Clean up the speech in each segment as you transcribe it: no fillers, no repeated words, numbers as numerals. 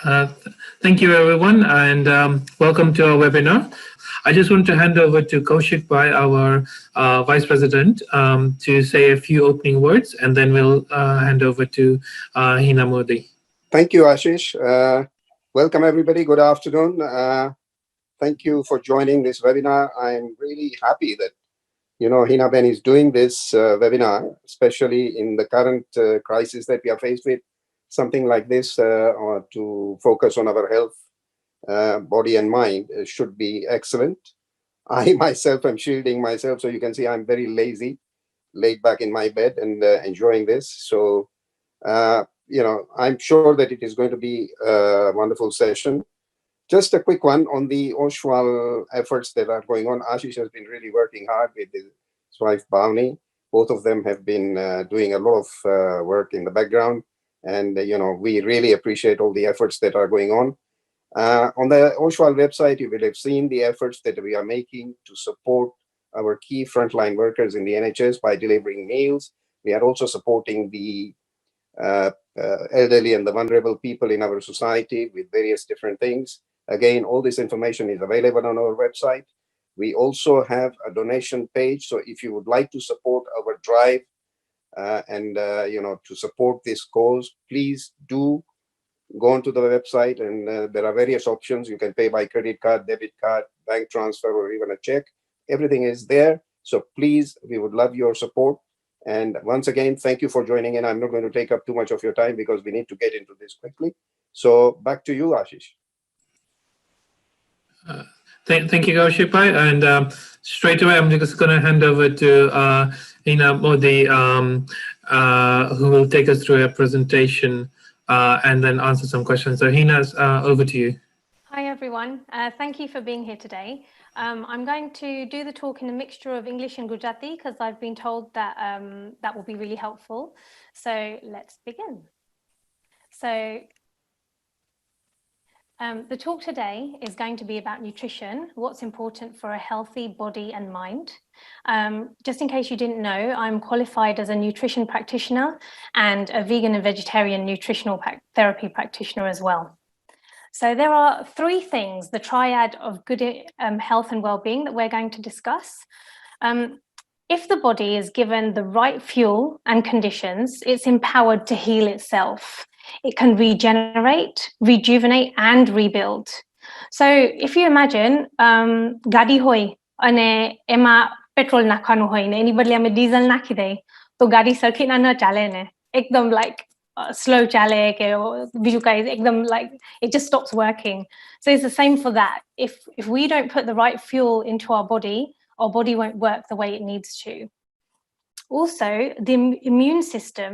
Thank you, everyone, and welcome to our webinar. I just want to hand over to Kaushik Bhai, our Vice President, to say a few opening words, and then we'll hand over to Heena Modi. Thank you, Ashish. Welcome, everybody. Good afternoon. Thank you for joining this webinar. I'm really happy that, Heena Ben is doing this webinar, especially in the current crisis that we are faced with. Something like this or to focus on our health, body and mind should be excellent. I myself am shielding myself, so you can see I'm very lazy, laid back in my bed and enjoying this. So, I'm sure that it is going to be a wonderful session. Just a quick one on the Oshwal efforts that are going on. Ashish has been really working hard with his wife, Bhavni. Both of them have been doing a lot of work in the background. And, we really appreciate all the efforts that are going on. On the Oshwal website, you will have seen the efforts that we are making to support our key frontline workers in the NHS by delivering meals. We are also supporting the elderly and the vulnerable people in our society with various different things. Again, all this information is available on our website. We also have a donation page. So if you would like to support our drive and to support this cause, please do go onto the website, and there are various options. You can pay by credit card, debit card, bank transfer, or even a check. Everything is there. So please, we would love your support. And once again, thank you for joining in. I'm not going to take up too much of your time because we need to get into this quickly. So back to you, Ashish. Thank you, Kaushik Bhai. And straight away, I'm just going to hand over to Heena Modi, who will take us through a presentation and then answer some questions. So Heena, over to you. Hi, everyone. Thank you for being here today. I'm going to do the talk in a mixture of English and Gujarati because I've been told that that will be really helpful. So let's begin. So the talk today is going to be about nutrition, what's important for a healthy body and mind. Just in case you didn't know, I'm qualified as a nutrition practitioner and a vegan and vegetarian nutritional therapy practitioner as well. So there are three things, the triad of good health and well-being that we're going to discuss. If the body is given the right fuel and conditions, it's empowered to heal itself. It can regenerate, rejuvenate, and rebuild. So if you imagine, gadi hoy ane ema petrol nakhanu hoy ne એની બદલે અમે diesel નાખી દઈ તો ગાડી સરખી ના ચાલે ને એકદમ like slow chale ke biju kai ekdam like it just stops working. So it's the same for that. If we don't put the right fuel into our body won't work the way it needs to. Also, the immune system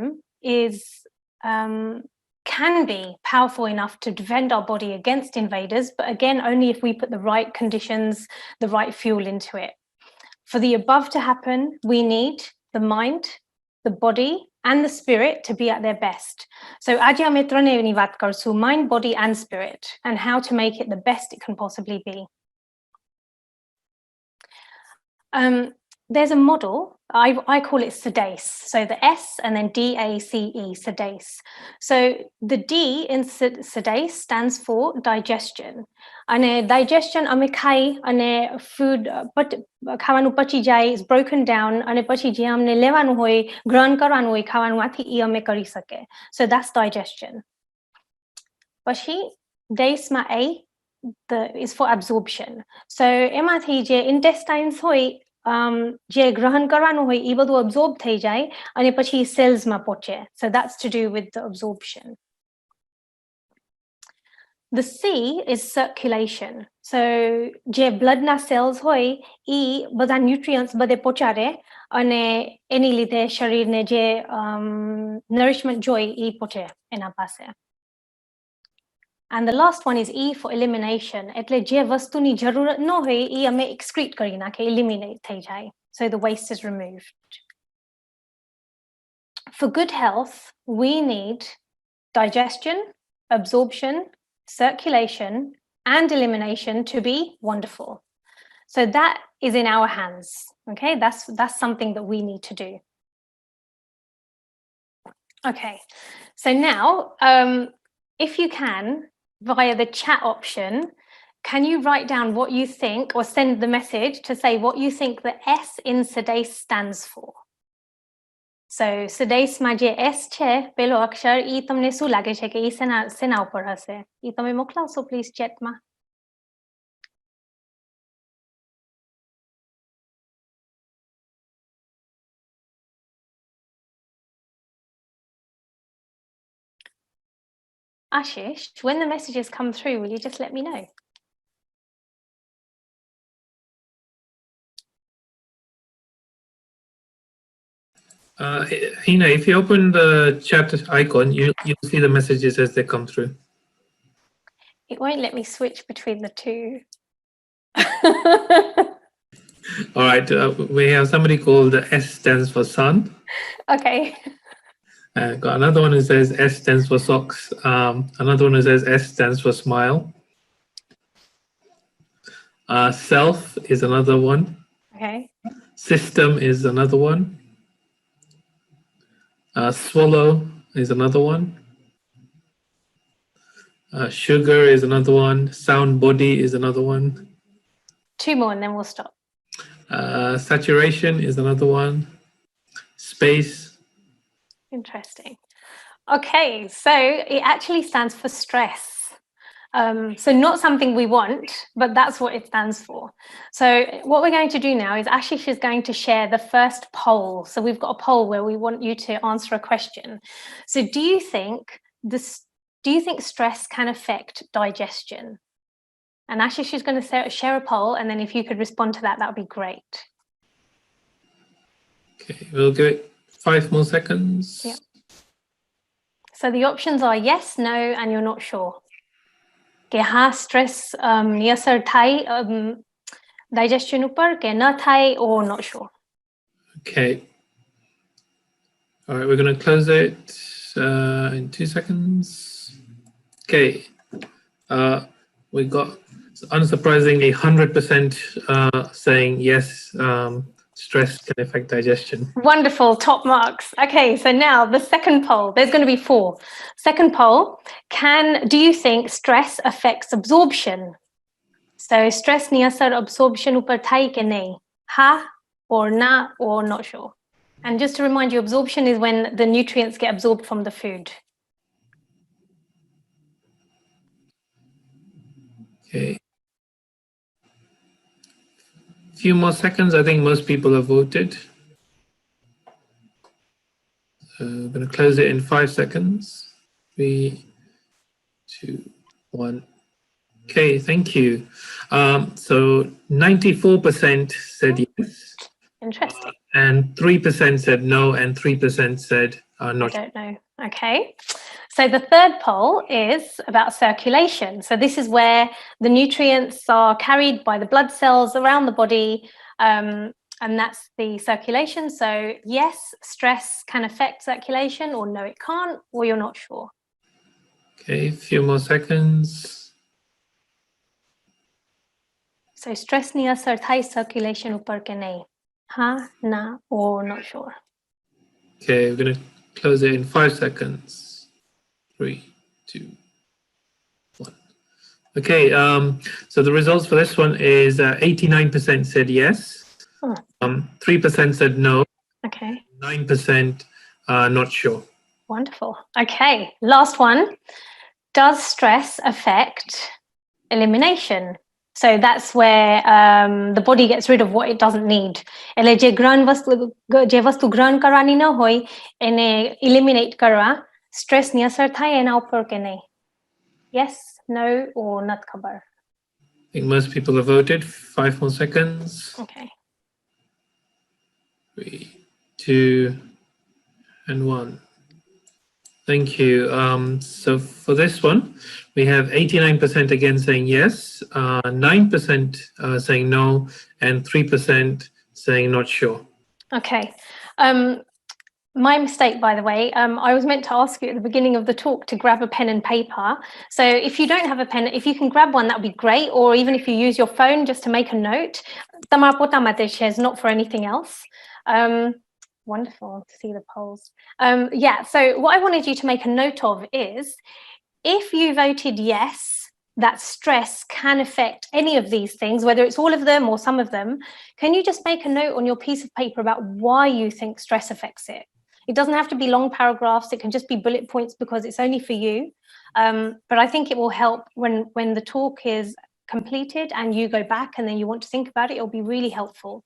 can be powerful enough to defend our body against invaders, but again, only if we put the right conditions, the right fuel into it. For the above to happen, we need the mind, the body, and the spirit to be at their best. So આજે અમે ત્રણેયની વાત કરશું, mind, body, and spirit, and how to make it the best it can possibly be. There's a model, I call it SEDACE. So the S and then DACE, SEDACE. So the D in SEDACE stands for digestion. And digestion, ame khai, ane food, khawanu pachi jai is broken down, ane pachi je amne levanu hoy, ગ્રહણ કરવાનું હોય ખાવાનું આથી ઈ અમે કરી સકે. So that's digestion. Pachi DACE ma A is for absorption. So એમાંથી જે intestines hoy, જે ગ્રહણ કરવાનું હોય એ બધું absorb થઈ જાય અને પછી cells માં પહોંચે. So that's to do with the absorption. The C is circulation. So જે blood na cells હોય એ બધા nutrients બધે પહોંચાડે અને એની લીધે શરીરને જે nourishment જોઈ એ પહોંચે એના પાસે. And the last one is E for elimination. એટલે જે વસ્તુની જરૂરત ન હોય એ અમે excrete કરી નાખે, eliminate થઈ જાય. So the waste is removed. For good health, we need digestion, absorption, circulation, and elimination to be wonderful. So that is in our hands. Okay, that's something that we need to do. Okay, so now, if you can, via the chat option, can you write down what you think or send the message to say what you think the S in Sudesh stands for? So Sudesh માં જે S છે પેલો અક્ષર ઈ તમને શું લાગે છે કે ઈ સેના ઉપર હશે? ઈ તમે મોકલાવશો please ચેટમાં. Ashish, when the messages come through, will you just let me know? Heena, if you open the chat icon, you'll see the messages as they come through. It won't let me switch between the two. All right, we have somebody called S stands for sun. Okay. Got another one who says S stands for socks. Another one who says S stands for smile. Self is another one. Okay. System is another one. Swallow is another one. Sugar is another one. Sound body is another one. 2 more and then we'll stop. Saturation is another one. Space. Interesting. Okay, so it actually stands for stress. So not something we want, but that's what it stands for. So what we're going to do now is Ashish is going to share the first poll. So we've got a poll where we want you to answer a question. So do you think stress can affect digestion? And Ashish is going to share a poll, and then if you could respond to that, that would be great. Okay, we'll give it 5 more seconds. Yeah. So the options are yes, no, and you're not sure. કે હા stress ની અસર થાય digestion ઉપર કે ન થાય or not sure. Okay. All right, we're going to close it in 2 seconds. Okay. We got, unsurprisingly, 100% saying yes, stress can affect digestion. Wonderful, top marks. Okay, so now the second poll, there's going to be 4. Second poll, do you think stress affects absorption? So stress ni asar absorption upar thai ke nahi? Ha or na or not sure. And just to remind you, absorption is when the nutrients get absorbed from the food. Okay. Few more seconds. I think most people have voted. I'm going to close it in 5 seconds. 3, 2, 1. Okay, thank you. So 94% said yes. Interesting. And 3% said no, and 3% said not. I don't know. Okay. So the third poll is about circulation. So this is where the nutrients are carried by the blood cells around the body, and that's the circulation. So yes, stress can affect circulation, or no, it can't, or you're not sure. Okay, a few more seconds. So stress ni asar thai circulation upar ke nahi? Ha, na, or not sure. Okay, we're going to close it in 5 seconds. 3, 2, 1. Okay, so the results for this one is 89% said yes. 3% said no. Okay. 9% not sure. Wonderful. Okay, last one. Does stress affect elimination? So that's where the body gets rid of what it doesn't need. એટલે જે વસ્તુ ગ્રહણ કરવાની ન હોય એને eliminate કરવા stress ની અસર થાય એના ઉપર કે નહીં? Yes, no, or not ખબર? I think most people have voted. 5 more seconds. Okay. 3, 2, and 1. Thank you. So for this one, we have 89% again saying yes, 9% saying no, and 3% saying not sure. Okay. My mistake, by the way, I was meant to ask you at the beginning of the talk to grab a pen and paper. So if you don't have a pen, if you can grab one, that would be great. Or even if you use your phone just to make a note. Tamara pota mate shares, not for anything else. Wonderful to see the polls. Yeah, so what I wanted you to make a note of is if you voted yes, that stress can affect any of these things, whether it's all of them or some of them, can you just make a note on your piece of paper about why you think stress affects it? It doesn't have to be long paragraphs. It can just be bullet points because it's only for you. But I think it will help when the talk is completed and you go back and then you want to think about it, it'll be really helpful.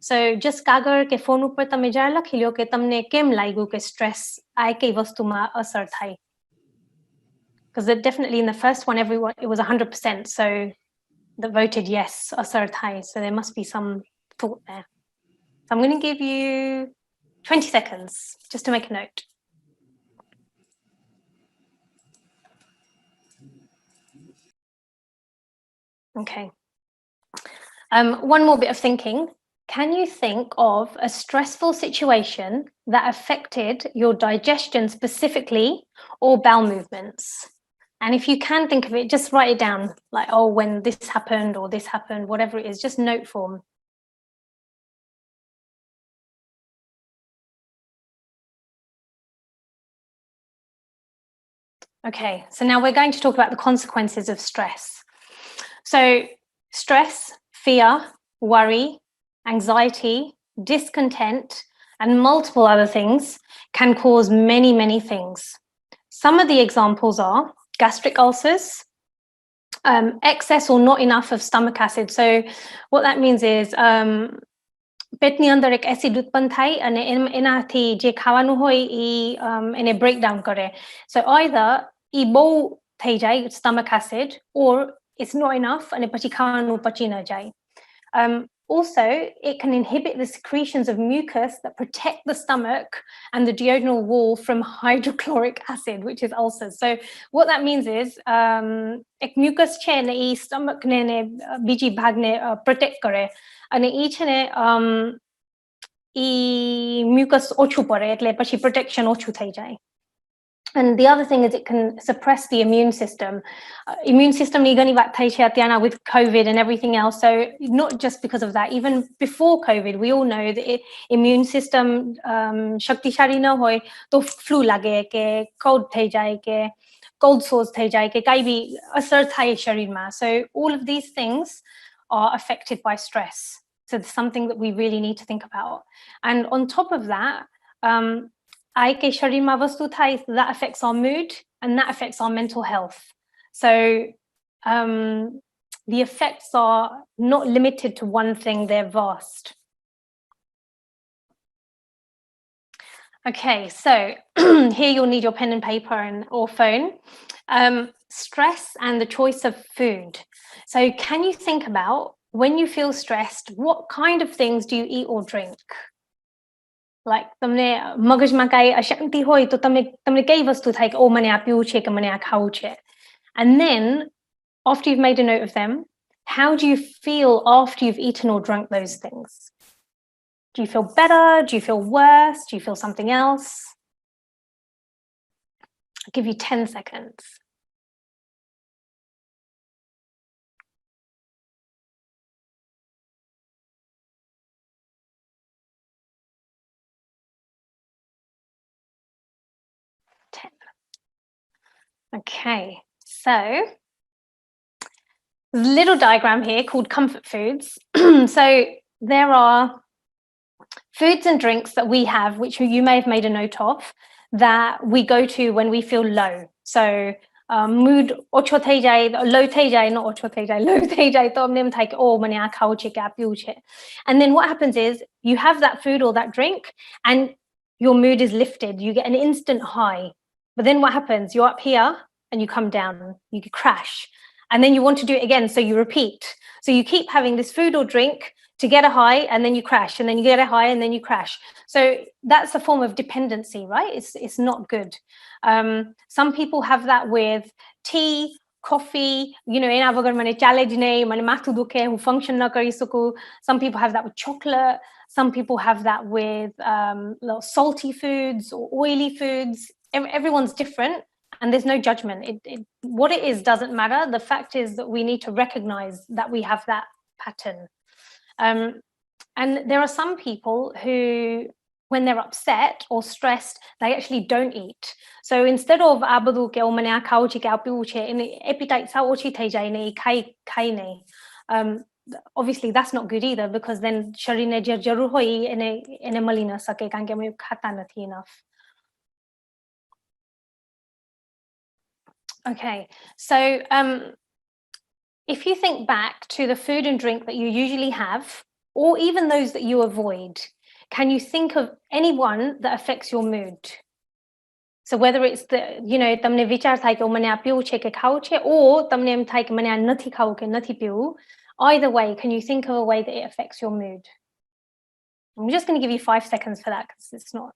So just kagar ke phone ઉપર તમે જ્યારે લખી લ્યો કે તમને કેમ લાગ્યું કે stress આ કઈ વસ્તુમાં અસર થાય. Because definitely in the first one, everyone, it was 100%. So that voted yes, asar thai. So there must be some thought there. So I'm going to give you 20 seconds just to make a note. Okay. One more bit of thinking. Can you think of a stressful situation that affected your digestion specifically or bowel movements? And if you can think of it, just write it down, like, oh, when this happened or this happened, whatever it is, just note form. Okay, so now we're going to talk about the consequences of stress. So stress, fear, worry, anxiety, discontent, and multiple other things can cause many, many things. Some of the examples are gastric ulcers, excess or not enough of stomach acid. So what that means is પેટની અંદર એક acid ઉત્પન્ન થાય અને એનાથી જે ખાવાનું હોય એને બ્રેક ડાઉન કરે. So either ઈ બહુ થઈ જાય stomach acid or it's not enough and પછી ખાવાનું પચી ન જાય. Also, it can inhibit the secretions of mucus that protect the stomach and the duodenal wall from hydrochloric acid, which is ulcers. So what that means is, mucus છે ને ઈ stomach ને બીજી ભાગને protect કરે અને ઈ છે ને ઈ mucus ઓછું પડે એટલે પછી protection ઓછું થઈ જાય. And the other thing is it can suppress the immune system. Immune system ni ghani wat thai chhe atyana with COVID and everything else. So not just because of that, even before COVID, we all know that immune system shaktishali na hoy to flu lage ke cold thai jay ke cold sores thai jay ke kai bhi asar thai sharir ma. So all of these things are affected by stress. So it's something that we really need to think about. And on top of that, that affects our mood and that affects our mental health. So the effects are not limited to one thing, they're vast. Okay, so here you'll need your pen and paper or phone. Stress and the choice of food. So can you think about when you feel stressed, what kind of things do you eat or drink? Like તમને મગજમાં કાંઈ અશાંતિ હોય તો તમને કઈ વસ્તુ થાય કે ઓ મને આ પીવું છે કે મને આ ખાવું છે. And then after you've made a note of them, how do you feel after you've eaten or drunk those things? Do you feel better? Do you feel worse? Do you feel something else? I'll give you 10 seconds. Okay, so there's a little diagram here called comfort foods. So there are foods and drinks that we have, which you may have made a note of, that we go to when we feel low. So mood ocho thai jai, low thai jai, not ocho thai jai, low thai jai, to amne em થાય કે ઓ મને આ ખાવું છે કે આ પીવું છે. And then what happens is you have that food or that drink and your mood is lifted. You get an instant high. But then what happens? You're up here and you come down, you crash. And then you want to do it again, so you repeat. So you keep having this food or drink to get a high, and then you crash, and then you get a high, and then you crash. So that's a form of dependency, right? It's not good. Some people have that with tea, coffee, you know, એના વગર મને ચાલે જ નહીં, મને માથું દુખે, હું function ન કરી શકું. Some people have that with chocolate. Some people have that with salty foods or oily foods. Everyone's different. And there's no judgment. What it is doesn't matter. The fact is that we need to recognize that we have that pattern. And there are some people who when they're upset or stressed, they actually don't eat. So instead of abadu ke omane khao chi ke apiu che in appetite sa ochi thai jai ne khai ne. Obviously that's not good either, because then sharir ne jarur hoi ene mali na sake kan ke me khata nathi enough. Okay, so if you think back to the food and drink that you usually have, or even those that you avoid, can you think of anyone that affects your mood? So whether it's the, tamne vichar થાય કે મને આ પીવું છે કે ખાવું છે, or તમને એમ થાય કે મને આ નથી ખાવું કે નથી પીવું, either way, can you think of a way that it affects your mood? I'm just going to give you 5 seconds for that, because it's not,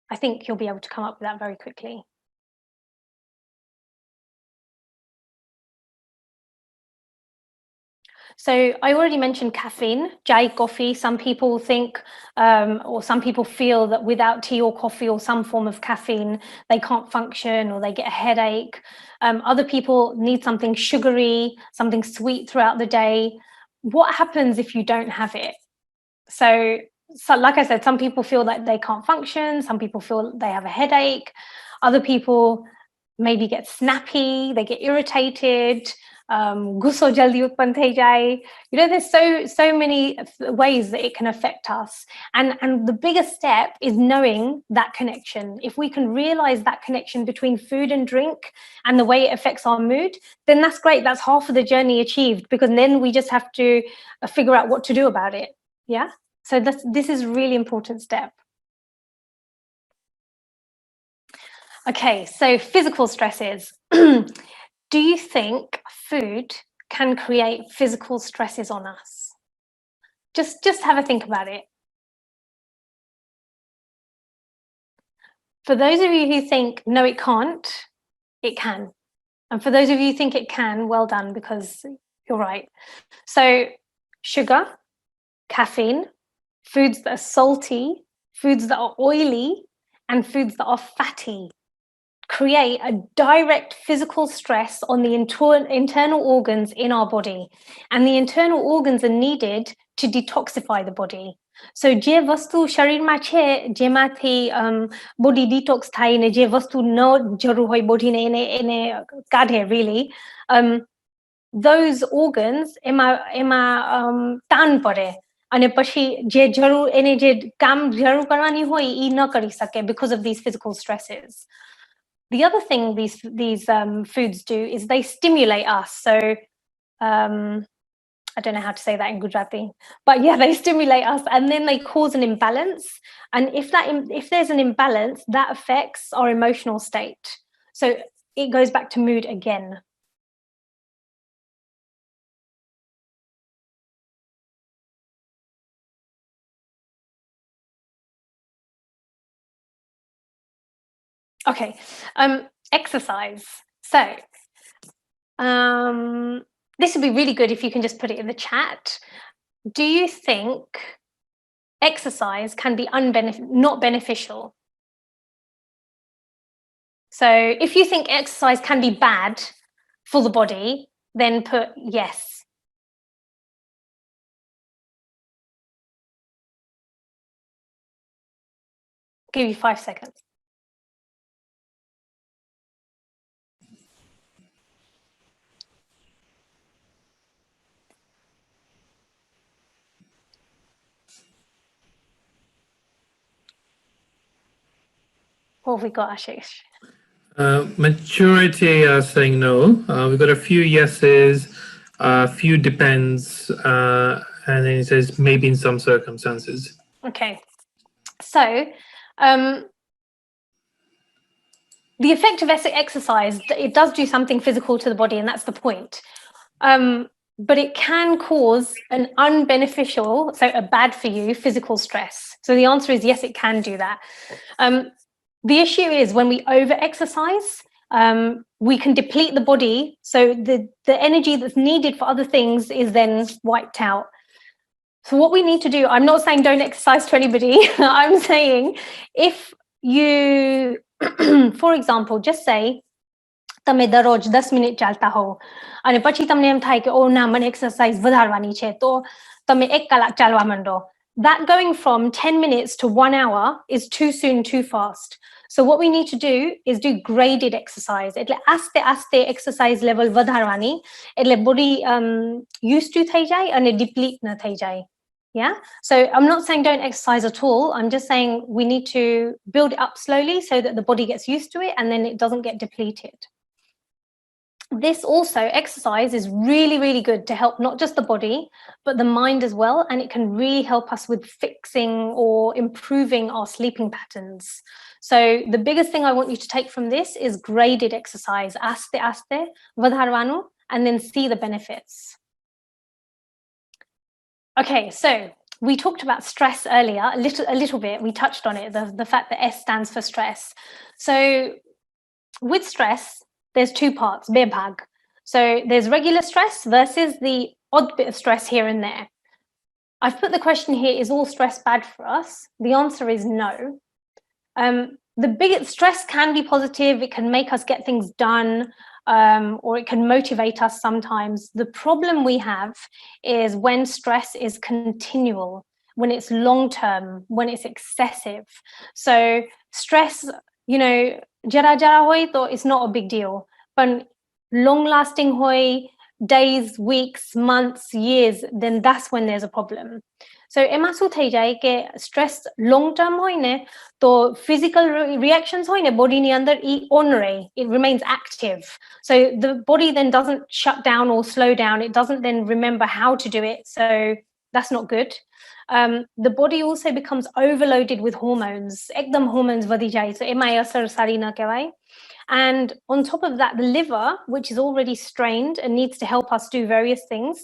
I think you'll be able to come up with that very quickly. So I already mentioned caffeine, chai, coffee. Some people think, or some people feel that without tea or coffee or some form of caffeine, they can't function or they get a headache. Other people need something sugary, something sweet throughout the day. What happens if you don't have it? So like I said, some people feel like they can't function. Some people feel they have a headache. Other people maybe get snappy, they get irritated. Gusso jaldi utpan thai jai. There's so many ways that it can affect us, and the biggest step is knowing that connection. If we can realize that connection between food and drink and the way it affects our mood, then that's great. That's half of the journey achieved, because then we just have to figure out what to do about it. Yeah, so this is a really important step. Okay, so physical stresses. Do you think food can create physical stresses on us? Just have a think about it. For those of you who think, no, it can't, it can. And for those of you who think it can, well done, because you're right. So sugar, caffeine, foods that are salty, foods that are oily, and foods that are fatty create a direct physical stress on the internal organs in our body. And the internal organs are needed to detoxify the body. So je vastu sharir ma che jemathi body detox thai ne je vastu no jaru hoy body ne ene kadhe really, those organs ema tan pare. અને પછી જે જરૂર એને જે કામ જરૂર કરવાની હોય ઈ ન કરી શકે because of these physical stresses. The other thing these foods do is they stimulate us. So I don't know how to say that in Gujarati, but yeah, they stimulate us, and then they cause an imbalance. And if there's an imbalance, that affects our emotional state. So it goes back to mood again. Okay, exercise. So this would be really good if you can just put it in the chat. Do you think exercise can be not beneficial? So if you think exercise can be bad for the body, then put yes. I'll give you 5 seconds. What have we got, Ashish? Majority are saying no. We've got a few yeses, a few depends, and then it says maybe in some circumstances. Okay, so the effect of exercise, it does do something physical to the body, and that's the point. But it can cause an unbeneficial, so a bad for you, physical stress. So the answer is yes, it can do that. The issue is when we over-exercise, we can deplete the body, so the energy that's needed for other things is then wiped out. So what we need to do, I'm not saying don't exercise to anybody, I'm saying if you, for example, just say, તમે દરરોજ 10 minute ચાલતા હો અને પછી તમને એમ થાય કે ઓ ના મને એક્સરસાઇઝ વધારવાની છે તો તમે 1 કલાક ચાલવા માંડો. that going from 10 minutes to 1 hour is too soon, too fast. So what we need to do is do graded exercise. એટલે આસ્તે આસ્તે exercise level વધારવાની, એટલે body used to થઈ જાય અને deplete ન થઈ જાય. Yeah. So I'm not saying don't exercise at all. I'm just saying we need to build it up slowly so that the body gets used to it and then it doesn't get depleted. This also, exercise is really, really good to help not just the body, but the mind as well. And it can really help us with fixing or improving our sleeping patterns. So the biggest thing I want you to take from this is graded exercise, aste aste, vadharvanu, and then see the benefits. Okay, so we talked about stress earlier, a little bit. We touched on it, the fact that S stands for stress. So with stress, there's two parts, bebhag. So there's regular stress versus the odd bit of stress here and there. I've put the question here, is all stress bad for us? The answer is no. The biggest stress can be positive. It can make us get things done, or it can motivate us sometimes. The problem we have is when stress is continual, when it's long-term, when it's excessive. So stress, you know, jara jara hoy to it's not a big deal, but long-lasting hoy, days, weeks, months, years, then that's when there's a problem. So એમાં શું થઈ જાય કે stress long term હોય ને તો physical reactions હોય ને બોડીની અંદર ઈ on રહે, it remains active. So the body then doesn't shut down or slow down. It doesn't then remember how to do it. So that's not good. The body also becomes overloaded with hormones. એકદમ hormones વધી જાય. So એમાં અસર સારી ન કહેવાય. And on top of that, the liver, which is already strained and needs to help us do various things,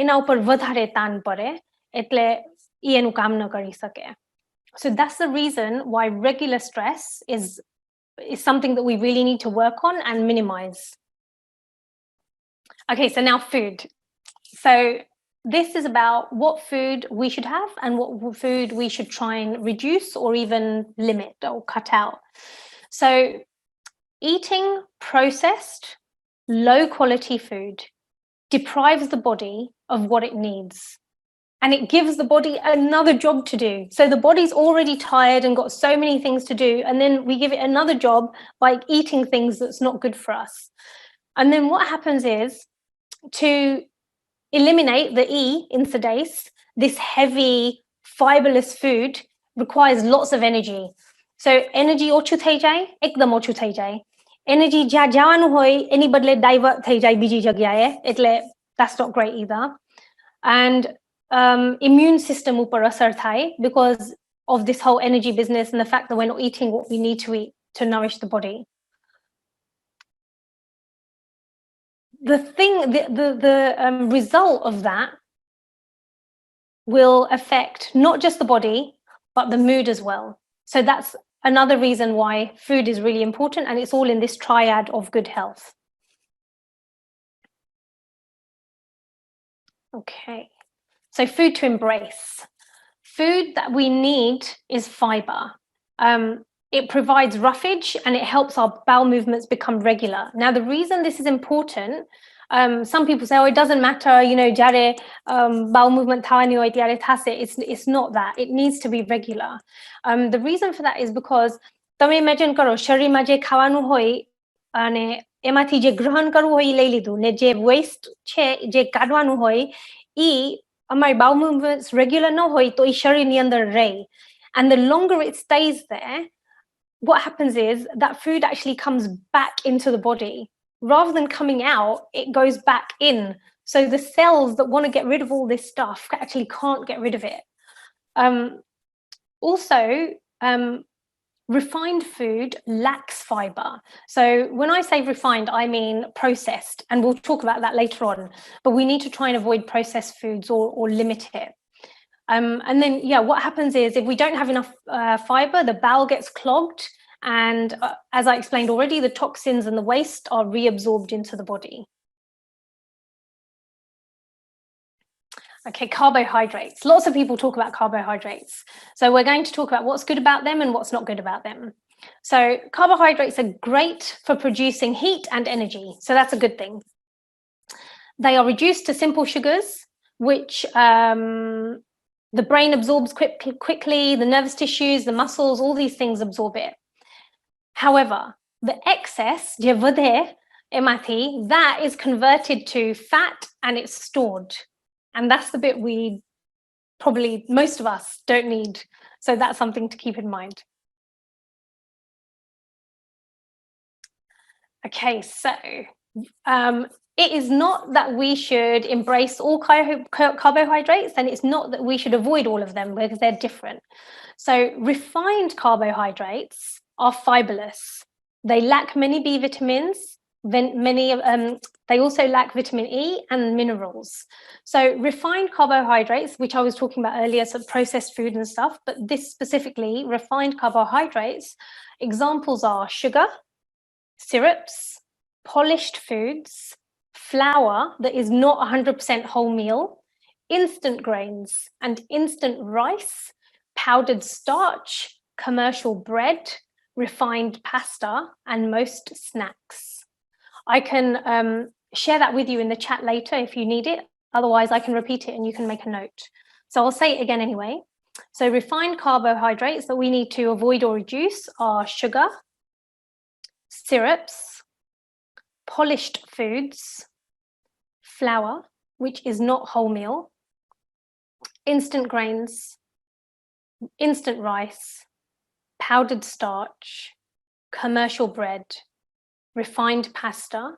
એના ઉપર વધારે તાન પડે, એટલે ઈ એનું કામ ન કરી શકે. So that's the reason why regular stress is something that we really need to work on and minimize. Okay, so now food. So this is about what food we should have and what food we should try and reduce or even limit or cut out. So eating processed, low quality food deprives the body of what it needs. And it gives the body another job to do. So the body's already tired and got so many things to do. And then we give it another job by eating things that's not good for us. And then what happens is, to eliminate the E in sedase, this heavy, fiberless food requires lots of energy. So energy ochu thai jai, ekdam ochu thai jai. Energy જ્યાં જવાનું હોય એની બદલે divert થઈ જાય બીજી જગ્યાએ, એટલે that's not great either. And immune system ઉપર અસર થાય because of this whole energy business and the fact that we're not eating what we need to eat to nourish the body. The result of that will affect not just the body, but the mood as well. So that's another reason why food is really important, and it's all in this triad of good health. Okay, so food to embrace. Food that we need is fiber. It provides roughage and it helps our bowel movements become regular. Now, the reason this is important, some people say, oh, it doesn't matter, you know, jare bowel movement thawani hoy tyare thase. It's not that. It needs to be regular. The reason for that is because તમે imagine કરો શરીરમાં જે ખાવાનું હોય અને એમાંથી જે ગ્રહણ કરવું હોય ઈ લઈ લીધું ને જે waste છે જે કાઢવાનું હોય ઈ અમારી bowel movements regular ન હોય તો ઈ શરીરની અંદર રહે. And the longer it stays there, what happens is that food actually comes back into the body. Rather than coming out, it goes back in. So the cells that want to get rid of all this stuff actually can't get rid of it. Also, refined food lacks fiber. So when I say refined, I mean processed, and we'll talk about that later on. But we need to try and avoid processed foods or limit it. And then, yeah, what happens is if we don't have enough fiber, the bowel gets clogged. And as I explained already, the toxins and the waste are reabsorbed into the body. Okay, carbohydrates. Lots of people talk about carbohydrates. So we're going to talk about what's good about them and what's not good about them. So carbohydrates are great for producing heat and energy. So that's a good thing. They are reduced to simple sugars, which The brain absorbs quickly, the nervous tissues, the muscles, all these things absorb it. However, the excess, that is converted to fat and it's stored. And that's the bit we probably, most of us don't need. So that's something to keep in mind. Okay, so it is not that we should embrace all carbohydrates, and it's not that we should avoid all of them because they're different. So refined carbohydrates are fibreless. They lack many B vitamins. They also lack vitamin E and minerals. So refined carbohydrates, which I was talking about earlier, so processed food and stuff, but this specifically, refined carbohydrates, examples are sugar, syrups, polished foods, flour that is not 100% wholemeal, instant grains and instant rice, powdered starch, commercial bread, refined pasta, and most snacks. I can share that with you in the chat later if you need it. Otherwise, I can repeat it and you can make a note. So I'll say it again anyway. So refined carbohydrates that we need to avoid or reduce are sugar, syrups, polished foods, flour, which is not wholemeal, instant grains, instant rice, powdered starch, commercial bread, refined pasta,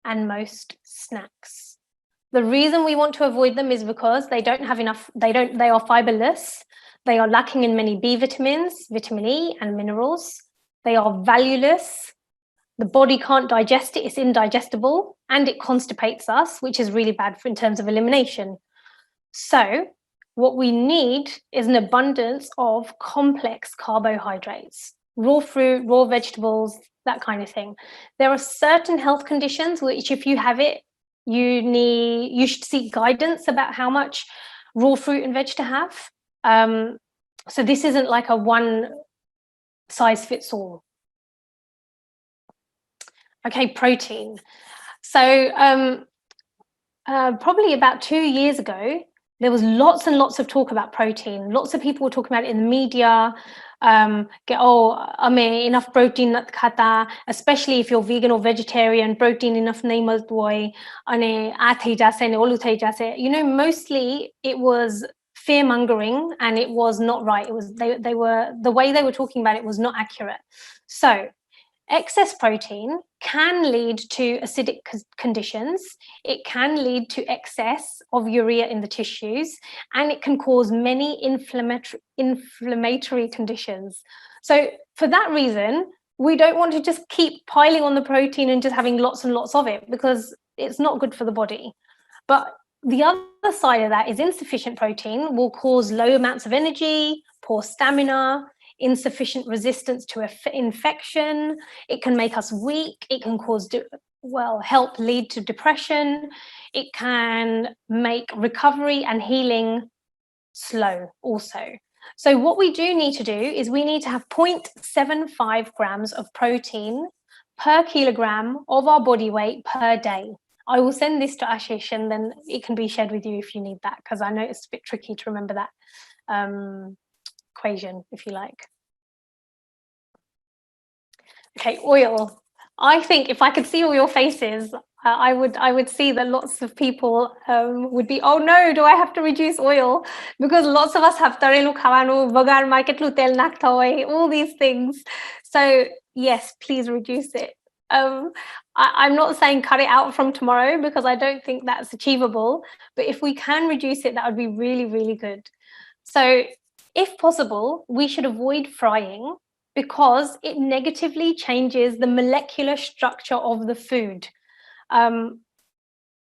and most snacks. The reason we want to avoid them is because they don't have enough, they are fiberless, they are lacking in many B vitamins, vitamin E, and minerals. They are valueless. The body can't digest it, it's indigestible, and it constipates us, which is really bad in terms of elimination. So what we need is an abundance of complex carbohydrates, raw fruit, raw vegetables, that kind of thing. There are certain health conditions which, if you have it, you should seek guidance about how much raw fruit and veg to have. So this isn't like a one size fits all. Okay, protein. So probably about 2 years ago, there was lots and lots of talk about protein. Lots of people were talking about it in the media. Enough protein nat khata, especially if you're vegan or vegetarian, protein enough nahi maltu hoy, ane aa thai jase ne olu thai jase. You know, mostly it was fear mongering, and it was not right. It was they were, the way they were talking about it was not accurate. So excess protein can lead to acidic conditions. It can lead to excess of urea in the tissues, and it can cause many inflammatory conditions. So for that reason, we don't want to just keep piling on the protein and just having lots and lots of it, because it's not good for the body. But the other side of that is insufficient protein will cause low amounts of energy, poor stamina, insufficient resistance to infection. It can make us weak. It can cause, help lead to depression. It can make recovery and healing slow also. So what we do need to do is we need to have 0.75 grams of protein per kilogram of our body weight per day. I will send this to Ashish, and then it can be shared with you if you need that, because I know it's a bit tricky to remember that equation, if you like. Okay, oil. I think if I could see all your faces, I would see that lots of people would be, oh no, do I have to reduce oil? Because lots of us have tarelu khawanu, vagar ma ketlu tel nakhta hoy, all these things. So yes, please reduce it. I'm not saying cut it out from tomorrow, because I don't think that's achievable. But if we can reduce it, that would be really, really good. So if possible, we should avoid frying, because it negatively changes the molecular structure of the food.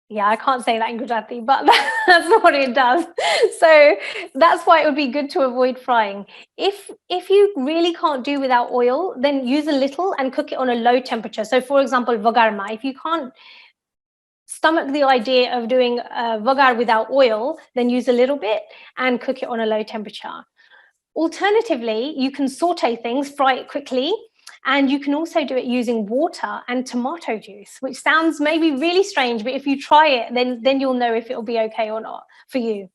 Yeah, I can't say that in Gujarati, but that's what it does. So that's why it would be good to avoid frying. If you really can't do without oil, then use a little and cook it on a low temperature. So for example, vagarma, if you can't stomach the idea of doing vagar without oil, then use a little bit and cook it on a low temperature. Alternatively, you can saute things, fry it quickly, and you can also do it using water and tomato juice, which sounds maybe really strange, but if you try it, then you'll know if it'll be okay or not for you.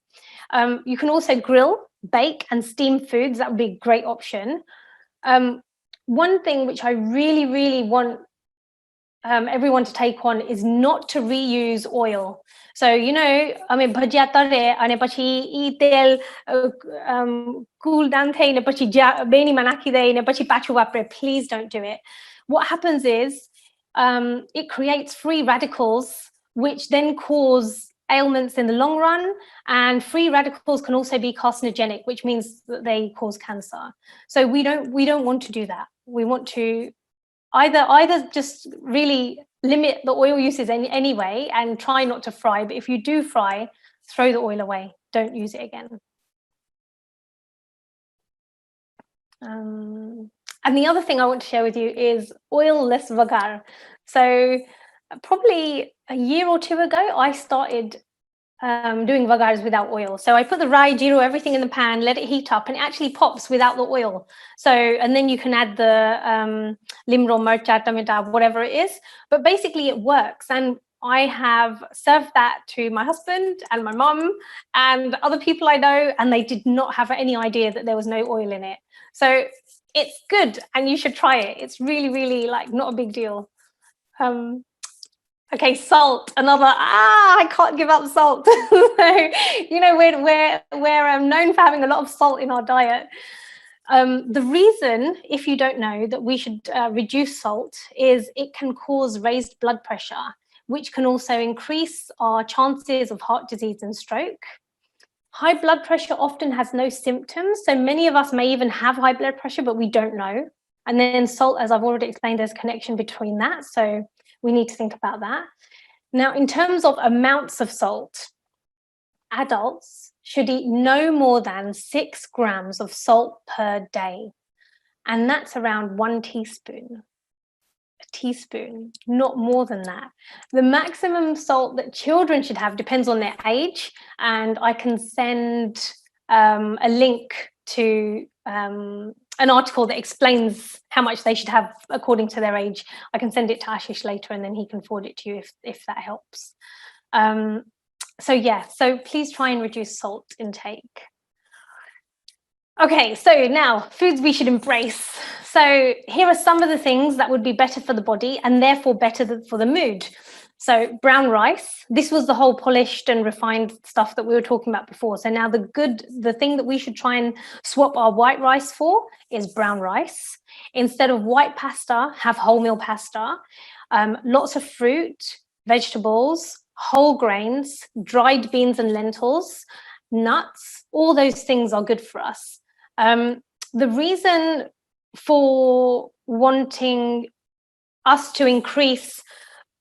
You can also grill, bake, and steam foods. That would be a great option. One thing which I really, really want everyone to take on is not to reuse oil. So, you know, I mean, bhajia tare ane pachi I tel cool down thai ne pachi beni manaki de ne pachi pachu vapre. Please don't do it. What happens is it creates free radicals, which then cause ailments in the long run, and free radicals can also be carcinogenic, which means that they cause cancer. So we don't want to do that. We want to either just really limit the oil uses anyway and try not to fry, but if you do fry, throw the oil away, don't use it again. And the other thing I want to share with you is oil-less vagar. So probably a year or two ago, I started doing vagars without oil. So I put the rai, jiro, everything in the pan, let it heat up, and it actually pops without the oil. So, and then you can add the limro, marcha, tamita, whatever it is. But basically it works. And I have served that to my husband and my mum and other people I know, and they did not have any idea that there was no oil in it. So it's good and you should try it. It's really, really like not a big deal. Okay, salt, another, I can't give up salt. So, you know, we're known for having a lot of salt in our diet. The reason, if you don't know, that we should reduce salt is it can cause raised blood pressure, which can also increase our chances of heart disease and stroke. High blood pressure often has no symptoms. So many of us may even have high blood pressure, but we don't know. And then salt, as I've already explained, there's a connection between that. So we need to think about that. Now, in terms of amounts of salt, adults should eat no more than 6 grams of salt per day. And that's around 1 teaspoon. A teaspoon, not more than that. The maximum salt that children should have depends on their age. And I can send a link to an article that explains how much they should have according to their age. I can send it to Ashish later and then he can forward it to you if that helps. So yeah, so please try and reduce salt intake. Okay, so now foods we should embrace. So here are some of the things that would be better for the body and therefore better for the mood. So brown rice, this was the whole polished and refined stuff that we were talking about before. So now the thing that we should try and swap our white rice for is brown rice. Instead of white pasta, have wholemeal pasta. Lots of fruit, vegetables, whole grains, dried beans and lentils, nuts, all those things are good for us. The reason for wanting us to increase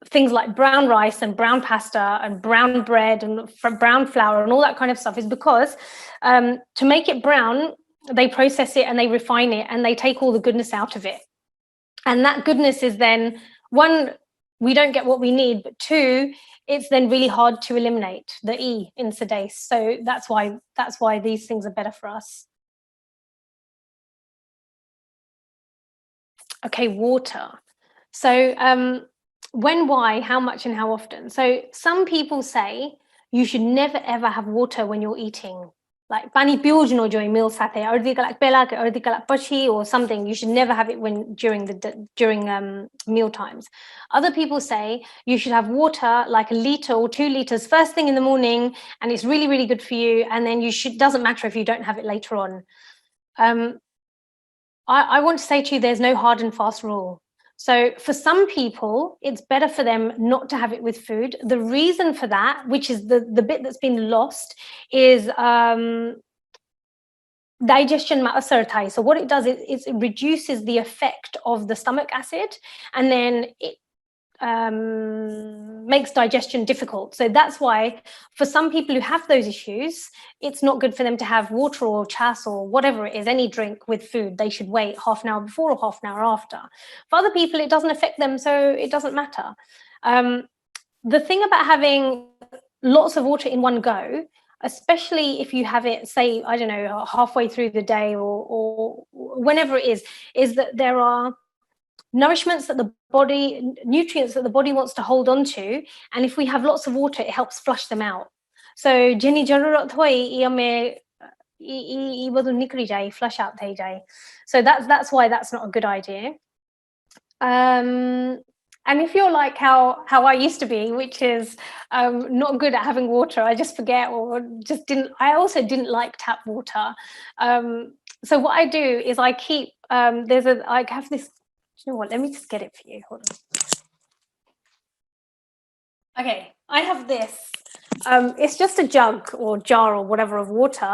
things like brown rice and brown pasta and brown bread and brown flour and all that kind of stuff is because to make it brown, they process it and they refine it and they take all the goodness out of it. And that goodness is then, one, we don't get what we need, but two, it's then really hard to eliminate the E in Sudase. So that's why these things are better for us. Okay, water. So when, why, how much and how often? So some people say you should never ever have water when you're eating. Like pani piyojno jo meal sathe ardhi kalak pela ke ardhi kalak pachi or something. You should never have it during meal times. Other people say you should have water like 1 liter or 2 liters first thing in the morning, and it's really, really good for you. And then doesn't matter if you don't have it later on. I want to say to you, there's no hard and fast rule. So for some people, it's better for them not to have it with food. The reason for that, which is the bit that's been lost, is digestion ma'asartai. So what it does is it reduces the effect of the stomach acid, and then it makes digestion difficult. So that's why for some people who have those issues, it's not good for them to have water or chas or whatever it is, any drink with food. They should wait half an hour before or half an hour after. For other people, it doesn't affect them, so it doesn't matter. The thing about having lots of water in one go, especially if you have it, say, I don't know, halfway through the day or whenever it is that there are nutrients that the body wants to hold on to, and if we have lots of water, it helps flush them out. so જેની જરૂરત હોય ઈ અમે ઈ બધું નીકળી જાય, flush out થઈ જાય. So that's why that's not a good idea. And if you're like how I used to be, which is not good at having water, I just forget or just didn't. I also didn't like tap water. So what I do is I keep I have this. You know what? Let me just get it for you. Hold on. Okay, I have this. It's just a jug or jar or whatever of water,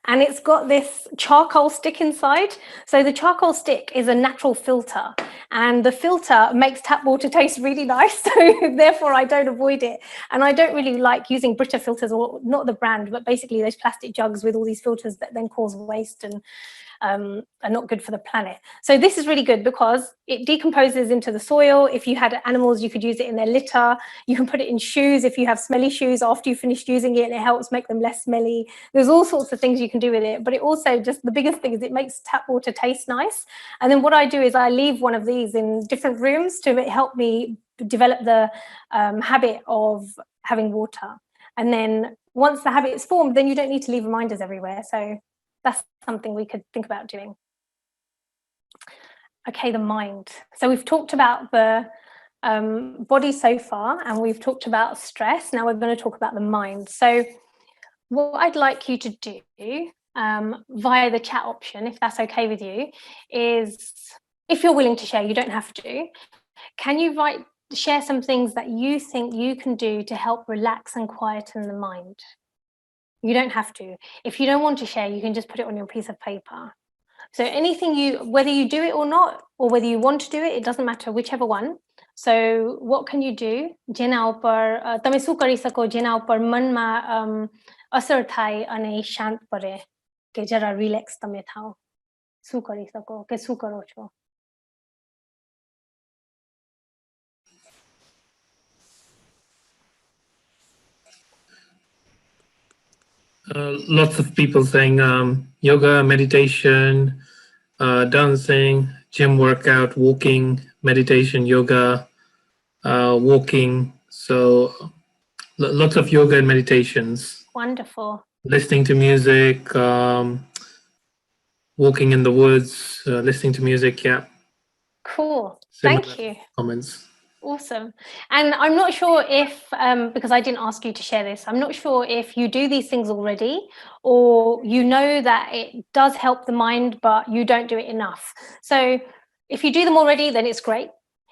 and it's got this charcoal stick inside. So the charcoal stick is a natural filter, and the filter makes tap water taste really nice. So therefore, I don't avoid it, and I don't really like using Brita filters, or not the brand, but basically those plastic jugs with all these filters that then cause waste and are not good for the planet. So this is really good because it decomposes into the soil. If you had animals, you could use it in their litter. You can put it in shoes if you have smelly shoes after you finished using it, and it helps make them less smelly. There's all sorts of things you can do with it, but it also, just the biggest thing is it makes tap water taste nice. And then what I do is I leave one of these in different rooms to help me develop the habit of having water. And then once the habit is formed, then you don't need to leave reminders everywhere. So that's something we could think about doing. Okay, the mind. So we've talked about the body so far, and we've talked about stress. Now we're going to talk about the mind. So what I'd like you to do via the chat option, if that's okay with you, is, if you're willing to share, you don't have to, can you share some things that you think you can do to help relax and quieten the mind? You don't have to. If you don't want to share, you can just put it on your piece of paper. So anything whether you do it or not, or whether you want to do it, it doesn't matter, whichever one. So what can you do? જેના ઉપર તમે શું કરી શકો જેના ઉપર મનમાં અસર થાય અને શાંત કરે, કે જરા રિલેક્સ તમે થાઓ? શું કરી શકો કે શું કરો છો? Lots of people saying yoga, meditation, dancing, gym workout, walking, meditation, yoga, walking. So lots of yoga and meditations. Wonderful. Listening to music, walking in the woods, listening to music. Yeah. Cool. Similar Thank you. comments. Awesome. And I'm not sure if, because I didn't ask you to share this, I'm not sure if you do these things already, or you know that it does help the mind, but you don't do it enough. So if you do them already, then it's great.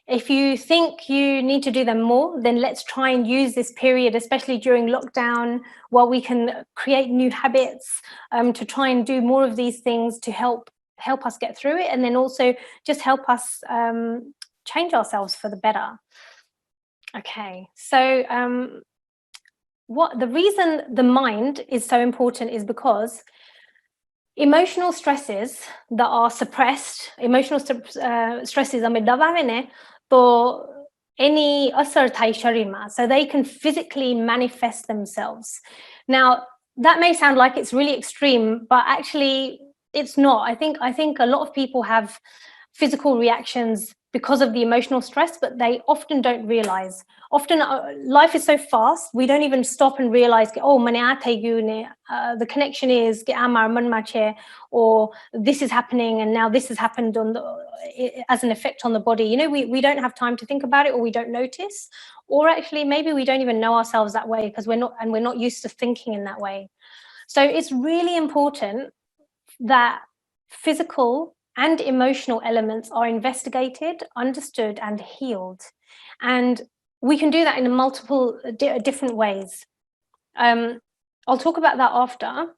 If you think you need to do them more, then let's try and use this period, especially during lockdown, while we can create new habits, to try and do more of these things to help us get through it, and then also just help us change ourselves for the better. Okay, so the reason the mind is so important is because emotional stresses that are suppressed, stresses અમે દબાવે ને તો એની અસર થાય શરીરમાં, so they can physically manifest themselves. Now that may sound like it's really extreme, but actually it's not. I think a lot of people have physical reactions because of the emotional stress, but they often don't realize. Often life is so fast, we don't even stop and realize, oh, the connection is or this is happening and now this has happened as an effect on the body. You know, we don't have time to think about it, or we don't notice, or actually maybe we don't even know ourselves that way because we're not used to thinking in that way. So it's really important that physical and emotional elements are investigated, understood, and healed. And we can do that in multiple different ways. I'll talk about that after.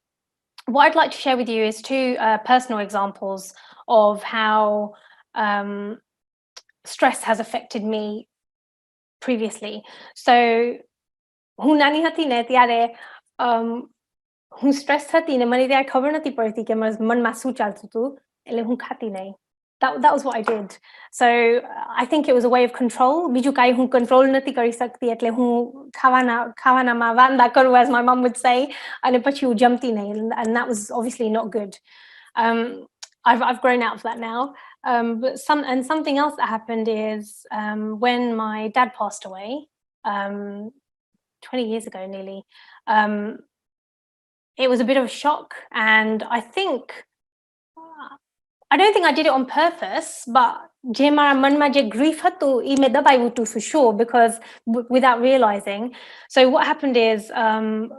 What I'd like to share with you is two personal examples of how stress has affected me previously. So, હું નાની હતી ને ત્યારે હું stress હતી ને મને ત્યારે ખબર નથી પડતી કે મારા મનમાં શું ચાલતું હતું, એટલે હું ખાતી નહીં. That was what I did. So I think it was a way of control. બીજું કાંઈ હું control નથી કરી શકતી, એટલે હું ખાવાનામાં વાંદા કરું, as my mum would say, અને પછી હું જમતી નહીં, and that was obviously not good. I've grown out of that now. But something else that happened is when my dad passed away, 20 years ago nearly, it was a bit of a shock. And I don't think I did it on purpose, but je mara man ma je grief hatu I me dabai tu for sure, because without realizing. So what happened is,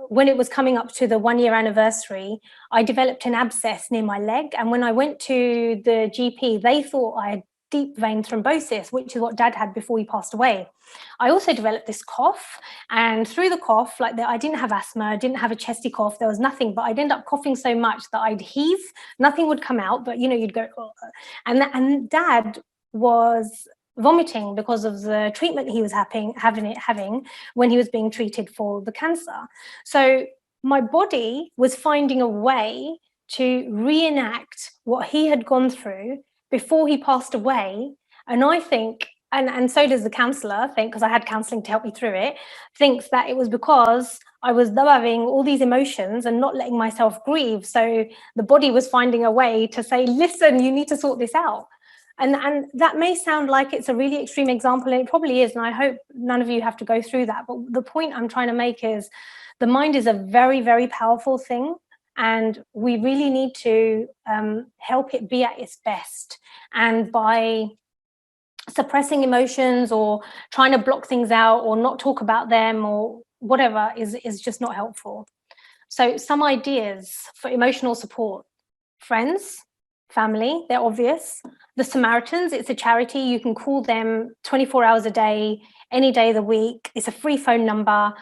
when it was coming up to the 1-year anniversary, I developed an abscess near my leg, and when I went to the GP, they thought I had deep vein thrombosis, which is what Dad had before he passed away. I also developed this cough, and through the cough, I didn't have asthma, I didn't have a chesty cough, there was nothing, but I'd end up coughing so much that I'd heave, nothing would come out, but you'd go, oh. And Dad was vomiting because of the treatment he was having when he was being treated for the cancer. So my body was finding a way to reenact what he had gone through before he passed away. And I think, and so does the counsellor think, because I had counselling to help me through it, thinks that it was because I was having all these emotions and not letting myself grieve. So the body was finding a way to say, listen, you need to sort this out. And that may sound like it's a really extreme example, and it probably is, and I hope none of you have to go through that. But the point I'm trying to make is the mind is a very, very powerful thing, and we really need to help it be at its best. And by suppressing emotions or trying to block things out or not talk about them or whatever is just not helpful. So some ideas for emotional support: friends, family, they're obvious. The Samaritans, it's a charity. You can call them 24 hours a day, any day of the week. It's a free phone number.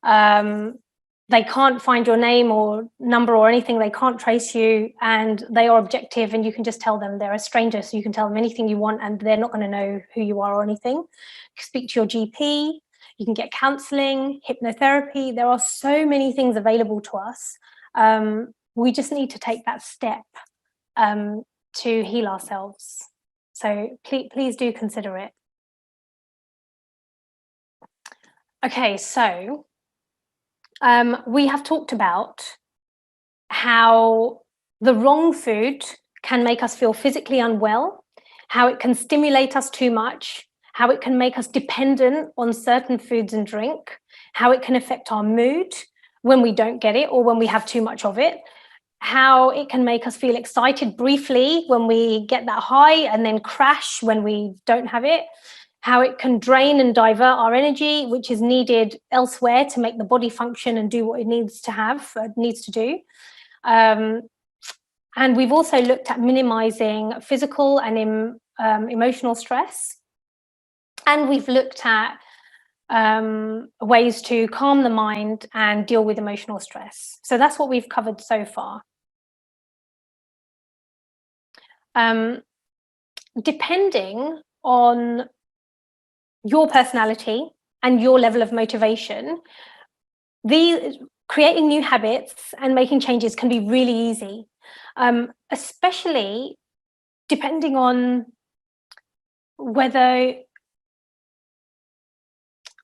They can't find your name or number or anything. They can't trace you, and they are objective, and you can just tell them. They're a stranger, so you can tell them anything you want and they're not going to know who you are or anything. You speak to your GP. You can get counselling, hypnotherapy. There are so many things available to us. We just need to take that step to heal ourselves. So please do consider it. Okay, so we have talked about how the wrong food can make us feel physically unwell, how it can stimulate us too much, how it can make us dependent on certain foods and drink, how it can affect our mood when we don't get it or when we have too much of it, how it can make us feel excited briefly when we get that high and then crash when we don't have it, how it can drain and divert our energy, which is needed elsewhere to make the body function and do what it needs to do. And we've also looked at minimizing physical and emotional stress. And we've looked at ways to calm the mind and deal with emotional stress. So that's what we've covered so far. Depending on your personality and your level of motivation, creating new habits and making changes can be really easy, especially depending on whether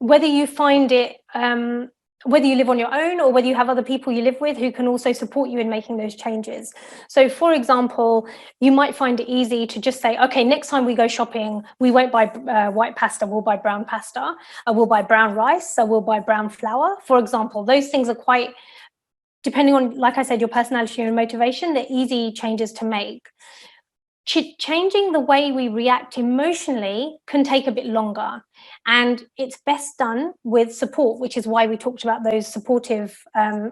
you find it, whether you live on your own or whether you have other people you live with who can also support you in making those changes. So, for example, you might find it easy to just say, okay, next time we go shopping, we won't buy white pasta, we'll buy brown pasta, we'll buy brown rice, we'll buy brown flour, for example. Those things are quite, depending on, like I said, your personality and motivation, they're easy changes to make. Changing the way we react emotionally can take a bit longer, and it's best done with support, which is why we talked about those supportive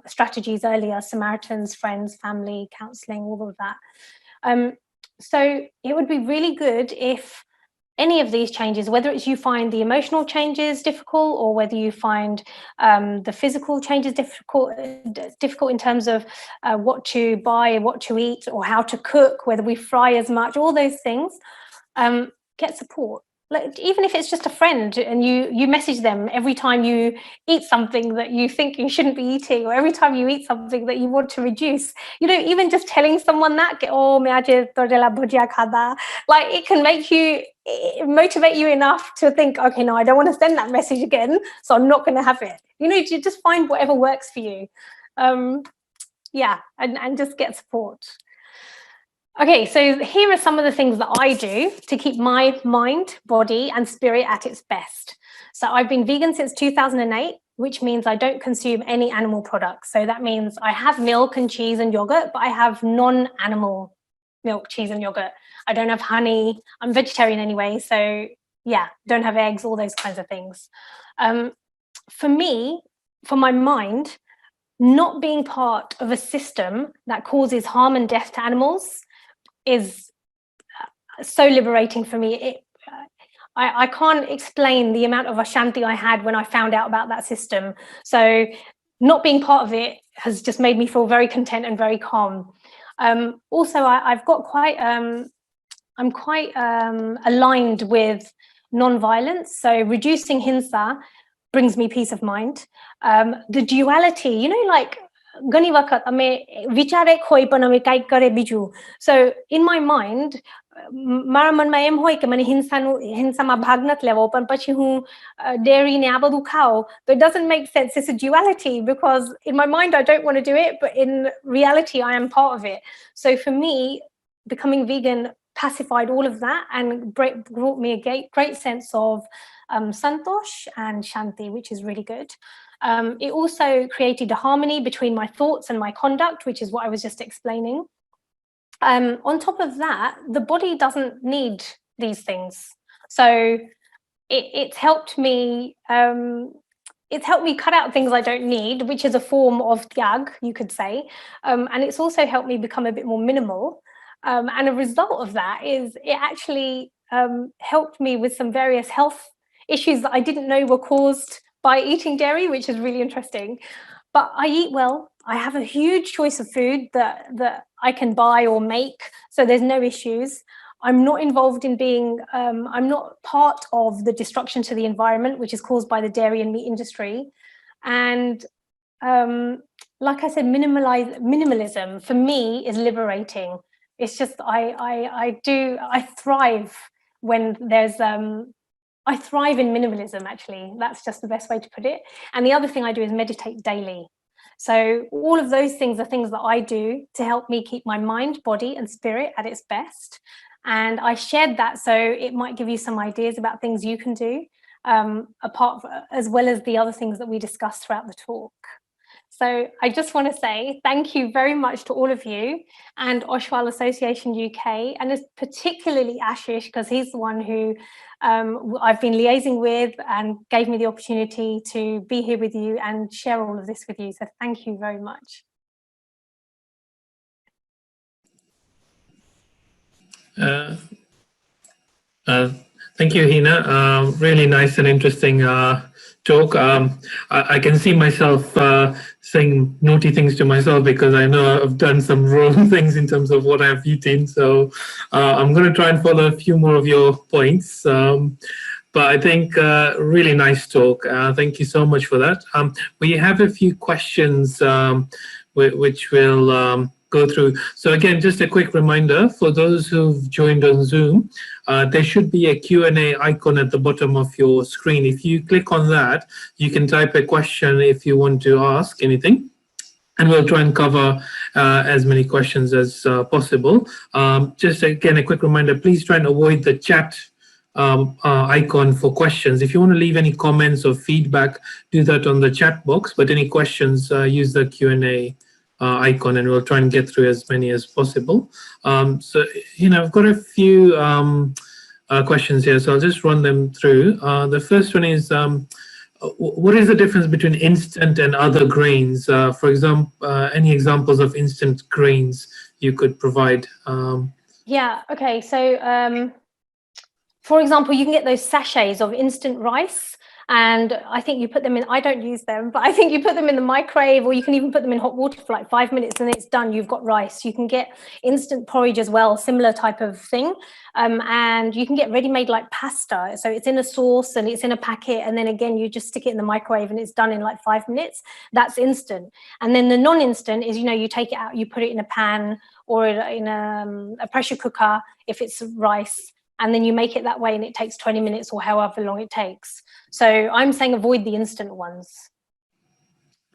strategies earlier: Samaritans, friends, family, counselling, all of that. So it would be really good if any of these changes, whether it's you find the emotional changes difficult or whether you find the physical changes difficult in terms of what to buy, what to eat, or how to cook, whether we fry as much, all those things, get support. Like, even if it's just a friend and you message them every time you eat something that you think you shouldn't be eating, or every time you eat something that you want to reduce, even just telling someone that, like, it can motivate you enough to think, okay, no, I don't want to send that message again, so I'm not going to have it. You just find whatever works for you. And just get support. Okay, so here are some of the things that I do to keep my mind, body, and spirit at its best. So I've been vegan since 2008. which means I don't consume any animal products. So that means I have milk and cheese and yogurt, but I have non-animal milk, cheese and yogurt. I don't have honey. I'm vegetarian anyway, so yeah, don't have eggs, all those kinds of things. For me, for my mind, not being part of a system that causes harm and death to animals is so liberating for me. I can't explain the amount of ashanti I had when I found out about that system. So not being part of it has just made me feel very content and very calm. Also, I've got quite, I'm quite aligned with non-violence. So reducing hinsa brings me peace of mind. The duality, you know, like, so in my mind, it doesn't make sense. It's a duality, because in my mind I don't want to do it, but in reality I am part of it. So for me, becoming vegan pacified all of that and brought me a great sense of santosh and shanti, which is really good. It also created a harmony between my thoughts and my conduct, which is what I was just explaining. On top of that, the body doesn't need these things. So it's helped me cut out things I don't need, which is a form of tyag, you could say. And it's also helped me become a bit more minimal. And a result of that is it actually helped me with some various health issues that I didn't know were caused by eating dairy, which is really interesting. But I eat well. I have a huge choice of food that I can buy or make, so there's no issues. I'm not involved in being, I'm not part of the destruction to the environment, which is caused by the dairy and meat industry. And like I said, minimalism for me is liberating. It's just, I thrive when there's, I thrive in minimalism, actually. That's just the best way to put it. And the other thing I do is meditate daily. So all of those things are things that I do to help me keep my mind, body, and spirit at its best. And I shared that so it might give you some ideas about things you can do, as well as the other things that we discussed throughout the talk. So I just want to say thank you very much to all of you and Oshwal Association UK, and particularly Ashish, because he's the one who I've been liaising with and gave me the opportunity to be here with you and share all of this with you. So thank you very much. Thank you, Heena. Really nice and interesting talk. I can see myself saying naughty things to myself because I know I've done some wrong things in terms of what I've eaten. So I'm going to try and follow a few more of your points. But I think really nice talk. Thank you so much for that. We have a few questions which we'll go through. So again, just a quick reminder for those who've joined on Zoom, there should be a Q&A icon at the bottom of your screen. If you click on that, you can type a question if you want to ask anything, and we'll try and cover as many questions as possible. Just again, a quick reminder, please try and avoid the chat icon for questions. If you want to leave any comments or feedback, do that on the chat box, but any questions, use the Q&A icon, and we'll try and get through as many as possible. So, I've got a few questions here, so I'll just run them through. The first one is, what is the difference between instant and other grains? For example, any examples of instant grains you could provide? Yeah, okay, so for example, you can get those sachets of instant rice, and I think you put them in, I don't use them, but I think you put them in the microwave, or you can even put them in hot water for like 5 minutes and it's done, you've got rice. You can get instant porridge as well, similar type of thing. And you can get ready-made like pasta. So it's in a sauce and it's in a packet, and then again, you just stick it in the microwave and it's done in like 5 minutes. That's instant. And then the non-instant is, you take it out, you put it in a pan or in a pressure cooker if it's rice, and then you make it that way and it takes 20 minutes or however long it takes. So I'm saying avoid the instant ones.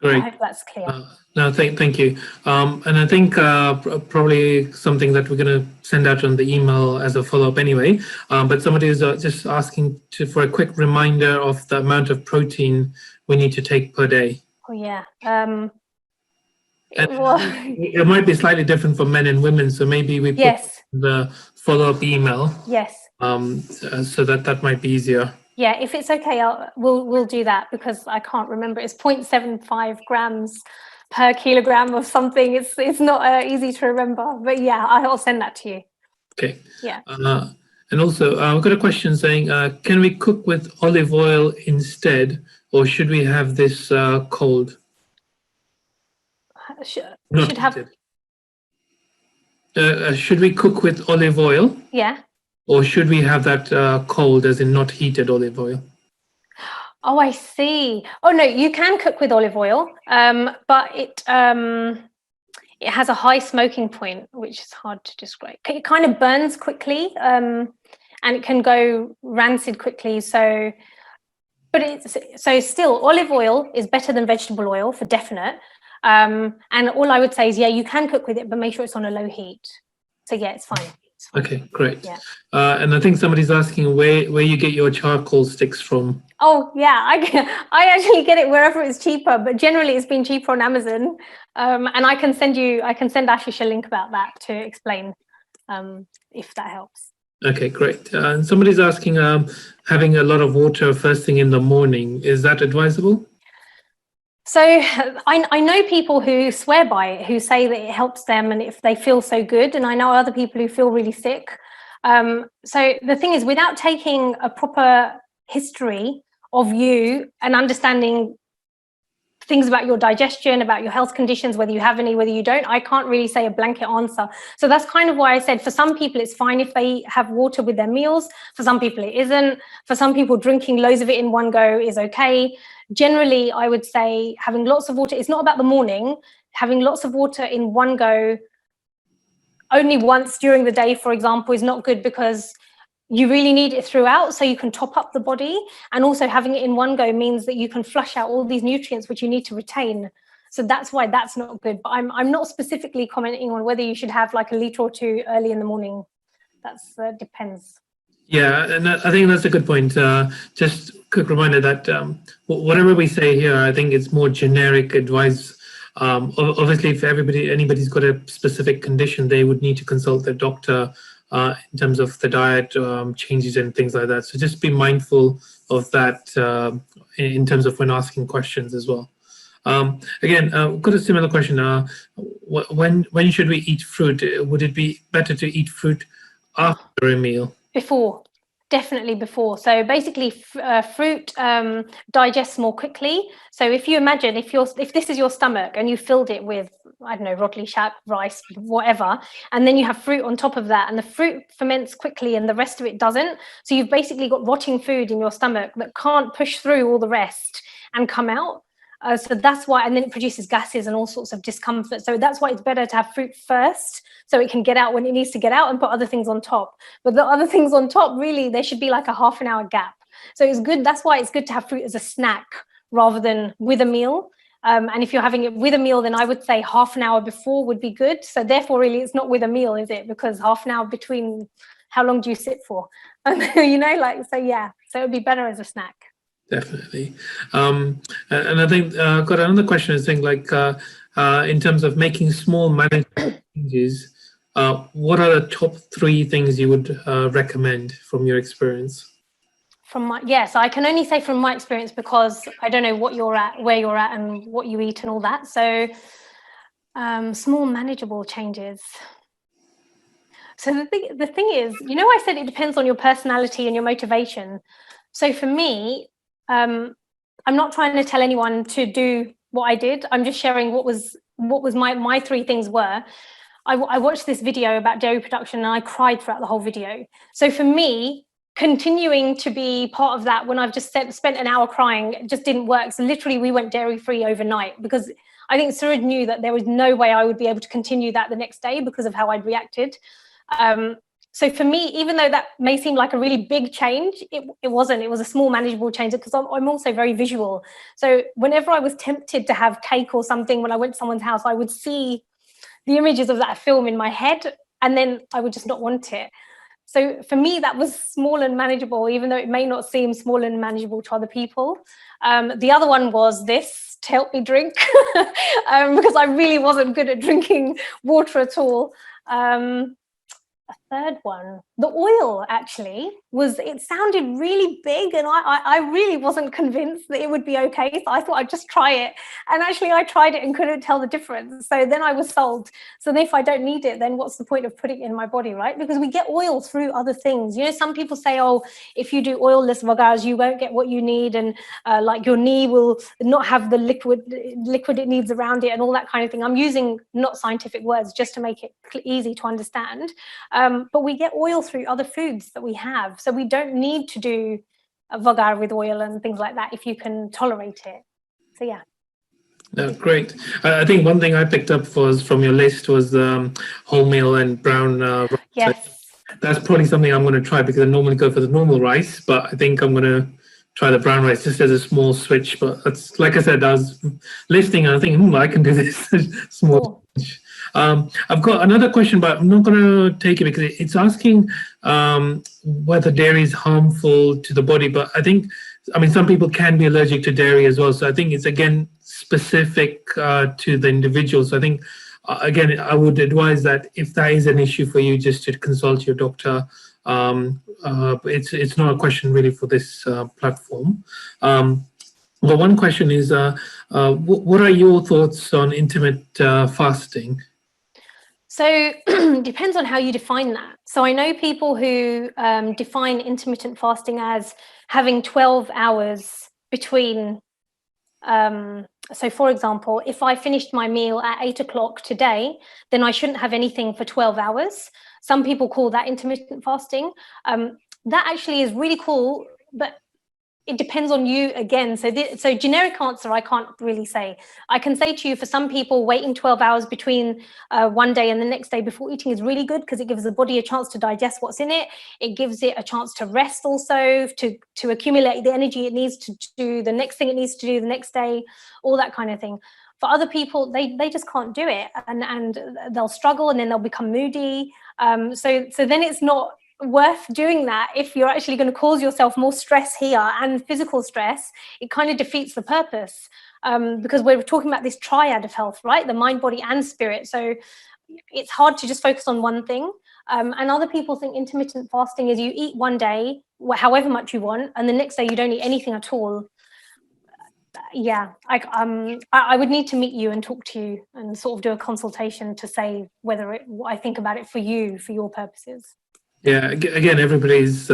Great. I hope that's clear. No, thank you. And I think probably something that we're going to send out on the email as a follow-up anyway, but somebody is just asking for a quick reminder of the amount of protein we need to take per day? Oh yeah. And it might be slightly different for men and women, so maybe we put Yes. the follow-up email. Yes. So that might be easier. Yeah, if it's okay, we'll do that, because I can't remember. It's 0.75 grams per kilogram of something. It's not easy to remember, but yeah, I'll send that to you. Okay. Yeah. And also, I've got a question saying, can we cook with olive oil instead, or should we have this cold? Should have. Should we cook with olive oil? Yeah. Or should we have that cold, as in not heated olive oil? Oh, I see. Oh no, you can cook with olive oil, but it has a high smoking point, which is hard to describe. It kind of burns quickly, and it can go rancid quickly. So still, olive oil is better than vegetable oil for definite. And all I would say is, yeah, you can cook with it, but make sure it's on a low heat. So yeah, it's fine. Okay, great. Yeah. And I think somebody's asking where you get your charcoal sticks from. Oh yeah, I actually get it wherever it's cheaper, but generally it's been cheaper on Amazon. And I can send Ashish a link about that to explain, if that helps. Okay, great. And somebody's asking, having a lot of water first thing in the morning, is that advisable? So I know people who swear by it, who say that it helps them and if they feel so good. And I know other people who feel really sick. So the thing is, without taking a proper history of you and understanding things about your digestion, about your health conditions, whether you have any, whether you don't, I can't really say a blanket answer. So that's kind of why I said for some people it's fine if they have water with their meals. For some people it isn't. For some people, drinking loads of it in one go is okay. Generally, I would say having lots of water, it's not about the morning. Having lots of water in one go only once during the day, for example, is not good, because you really need it throughout so you can top up the body. And also having it in one go means that you can flush out all these nutrients which you need to retain. So that's why that's not good. But I'm not specifically commenting on whether you should have like a litre or two early in the morning. That's depends. Yeah, and I think that's a good point. Just a quick reminder that whatever we say here, I think it's more generic advice. Obviously, if anybody's got a specific condition, they would need to consult their doctor in terms of the diet changes and things like that. So just be mindful of that in terms of when asking questions as well. Again, I've got a similar question. When should we eat fruit? Would it be better to eat fruit after a meal? Before. Definitely before. So basically, fruit digests more quickly. So if you imagine, if this is your stomach and you filled it with, I don't know, rotli shak, rice, whatever, and then you have fruit on top of that, and the fruit ferments quickly and the rest of it doesn't. So you've basically got rotting food in your stomach that can't push through all the rest and come out. So that's why, and then it produces gases and all sorts of discomfort. So that's why it's better to have fruit first, so it can get out when it needs to get out, and put other things on top. But the other things on top, really, there should be like a half an hour gap. So it's good. That's why it's good to have fruit as a snack rather than with a meal. And if you're having it with a meal, then I would say half an hour before would be good. So therefore, really, it's not with a meal, is it? Because half an hour between, how long do you sit for? You know, like, so yeah. So it would be better as a snack. Definitely. And I think I've got another question. I think, like, in terms of making small management changes, what are the top 3 things you would recommend from your experience? So I can only say from my experience, because I don't know what you're at, where you're at, and what you eat and all that. So small manageable changes. So the thing is, you know, I said it depends on your personality and your motivation. So for me, I'm not trying to tell anyone to do what I did. I'm just sharing what was my 3 things were. I watched this video about dairy production and I cried throughout the whole video. So for me, continuing to be part of that when I've just spent an hour crying just didn't work. So literally we went dairy free overnight, because I think Suraj knew that there was no way I would be able to continue that the next day because of how I'd reacted. So for me, even though that may seem like a really big change, it wasn't. It was a small manageable change, because I'm also very visual. So whenever I was tempted to have cake or something, when I went to someone's house, I would see the images of that film in my head, and then I would just not want it. So for me, that was small and manageable, even though it may not seem small and manageable to other people. The other one was this, to help me drink, because I really wasn't good at drinking water at all. A third one, the oil, actually, it sounded really big, and I really wasn't convinced that it would be okay. So I thought I'd just try it. And actually I tried it and couldn't tell the difference. So then I was sold. So then if I don't need it, then what's the point of putting it in my body, right? Because we get oil through other things. You know, some people say, oh, if you do oilless vagars, you won't get what you need. And like your knee will not have the liquid it needs around it and all that kind of thing. I'm using not scientific words just to make it easy to understand. But we get oil through other foods that we have. So we don't need to do a vagar with oil and things like that if you can tolerate it. So, yeah. No, great. I think one thing I picked up from your list was wholemeal and brown rice. Yes. That's probably something I'm going to try, because I normally go for the normal rice, but I think I'm going to try the brown rice just as a small switch. But it's, like I said, I was listening and I think, I can do this small switch. I've got another question, but I'm not going to take it because it's asking whether dairy is harmful to the body. But I think, some people can be allergic to dairy as well. So I think it's, again, specific to the individual. So I think, again, I would advise that if that is an issue for you, just to consult your doctor. It's not a question really for this platform. But one question is, what are your thoughts on intermittent fasting? So it depends on how you define that. So I know people who define intermittent fasting as having 12 hours between. So for example, if I finished my meal at 8 o'clock today, then I shouldn't have anything for 12 hours. Some people call that intermittent fasting. That actually is really cool, but it depends on you again. So generic answer, I can't really say. I can say to you, for some people, waiting 12 hours between one day and the next day before eating is really good, because it gives the body a chance to digest what's in it. It gives it a chance to rest also, to accumulate the energy it needs to do the next thing it needs to do the next day, all that kind of thing. For other people, they just can't do it, and they'll struggle, and then they'll become moody. So then it's not worth doing that. If you're actually going to cause yourself more stress here and physical stress, it kind of defeats the purpose, because we're talking about this triad of health, right? The mind, body and spirit. So it's hard to just focus on one thing. And other people think intermittent fasting is you eat one day, however much you want, and the next day you don't eat anything at all. Yeah, I would need to meet you and talk to you and sort of do a consultation to say whether what I think about it for you, for your purposes. Yeah, again, everybody's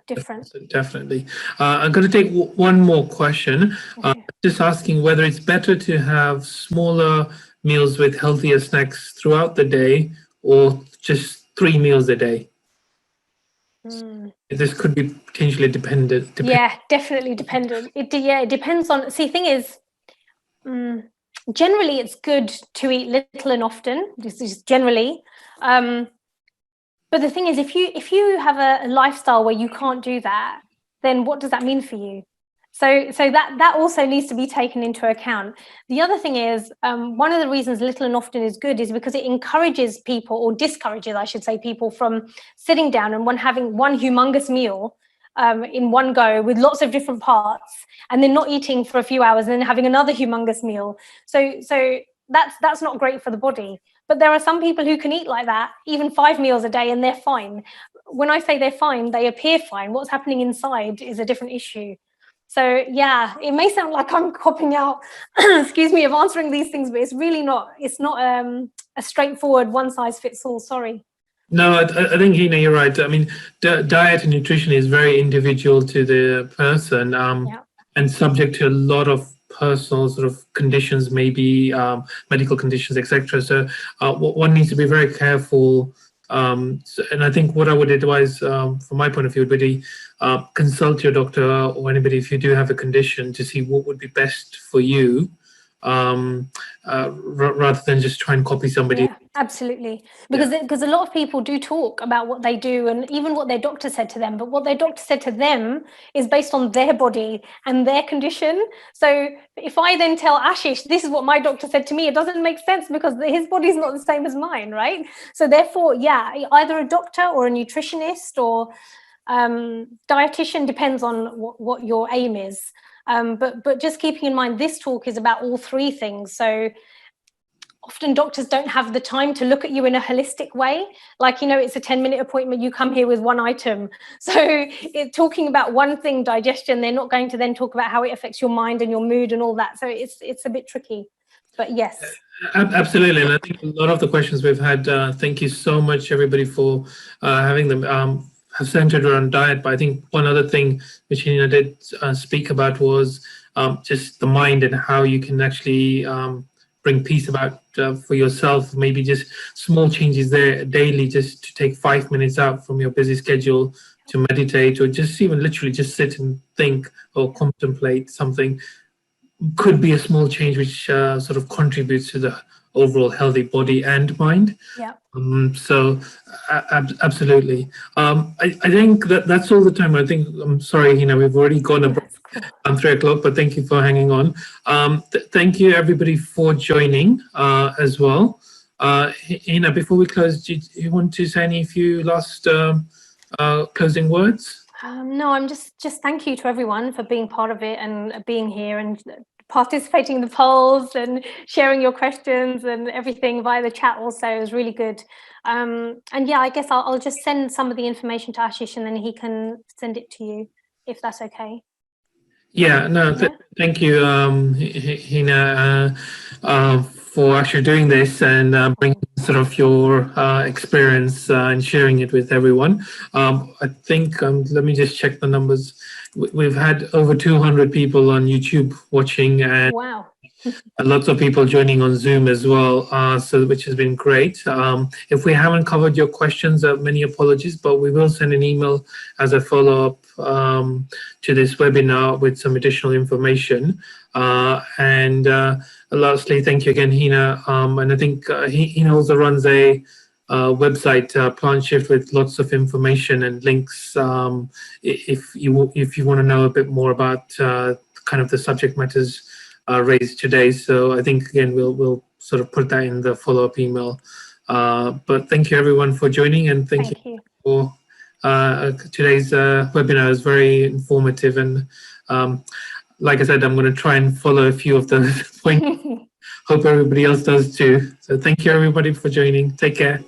different. Definitely. I'm going to take one more question. Okay. Just asking whether it's better to have smaller meals with healthier snacks throughout the day, or just 3 meals a day. This could be potentially dependent. Yeah, definitely dependent. It depends on. See, thing is, generally it's good to eat little and often. This is generally. But the thing is, if you have a lifestyle where you can't do that, then what does that mean for you? So that also needs to be taken into account. The other thing is, one of the reasons little and often is good is because it encourages people, or discourages, I should say, people from sitting down and having one humongous meal in one go with lots of different parts, and then not eating for a few hours and then having another humongous meal. So that's not great for the body. But there are some people who can eat like that, even 5 meals a day, and they're fine. When I say they're fine, they appear fine. What's happening inside is a different issue. So yeah, it may sound like I'm copping out, excuse me, of answering these things, but it's really not. It's not a straightforward one size fits all. Sorry. No, I think, Heena, you're right. Diet and nutrition is very individual to the person, and subject to a lot of personal sort of conditions, maybe medical conditions, etc. So one needs to be very careful. And I think what I would advise, from my point of view, would be consult your doctor or anybody if you do have a condition, to see what would be best for you. rather than just try and copy somebody. Yeah, absolutely. Because a lot of people do talk about what they do and even what their doctor said to them, but what their doctor said to them is based on their body and their condition. So if I then tell Ashish, this is what my doctor said to me, it doesn't make sense because his body's not the same as mine, right? So therefore, yeah, either a doctor or a nutritionist or dietitian, depends on what your aim is. But just keeping in mind, this talk is about all three things. So often doctors don't have the time to look at you in a holistic way. Like, it's a 10-minute appointment, you come here with one item. So talking about one thing, digestion, they're not going to then talk about how it affects your mind and your mood and all that. So it's a bit tricky, but yes. Absolutely. And I think a lot of the questions we've had, thank you so much, everybody, for having them, have centered around diet. But I think one other thing which Heena did speak about was just the mind and how you can actually bring peace about for yourself. Maybe just small changes there daily, just to take 5 minutes out from your busy schedule to meditate, or just even literally just sit and think or contemplate something, could be a small change which sort of contributes to the overall healthy body and mind. Yeah. So absolutely. I think that's all the time. I think, I'm sorry, Heena, we've already gone on 3 o'clock, but thank you for hanging on. Thank you, everybody, for joining as well. Heena, before we close, do you want to say any few last closing words? No, I'm just thank you to everyone for being part of it and being here and participating in the polls and sharing your questions and everything via the chat also. It was really good. And yeah, I guess I'll just send some of the information to Ashish and then he can send it to you, if that's okay. Yeah, no, thank you, Heena, for actually doing this and bringing sort of your experience and sharing it with everyone. I think, let me just check the numbers. We've had over 200 people on YouTube watching, and wow. Lots of people joining on Zoom as well, so which has been great. If we haven't covered your questions, many apologies, but we will send an email as a follow-up to this webinar with some additional information. And lastly, thank you again, Heena. And I think Heena also runs a website, Plant Shift, with lots of information and links if you want to know a bit more about kind of the subject matters raised today. So I think, again, we'll sort of put that in the follow-up email. But thank you, everyone, for joining, and thank you for today's webinar. It was very informative, and like I said, I'm going to try and follow a few of those points. Hope everybody else does too. So thank you, everybody, for joining. Take care.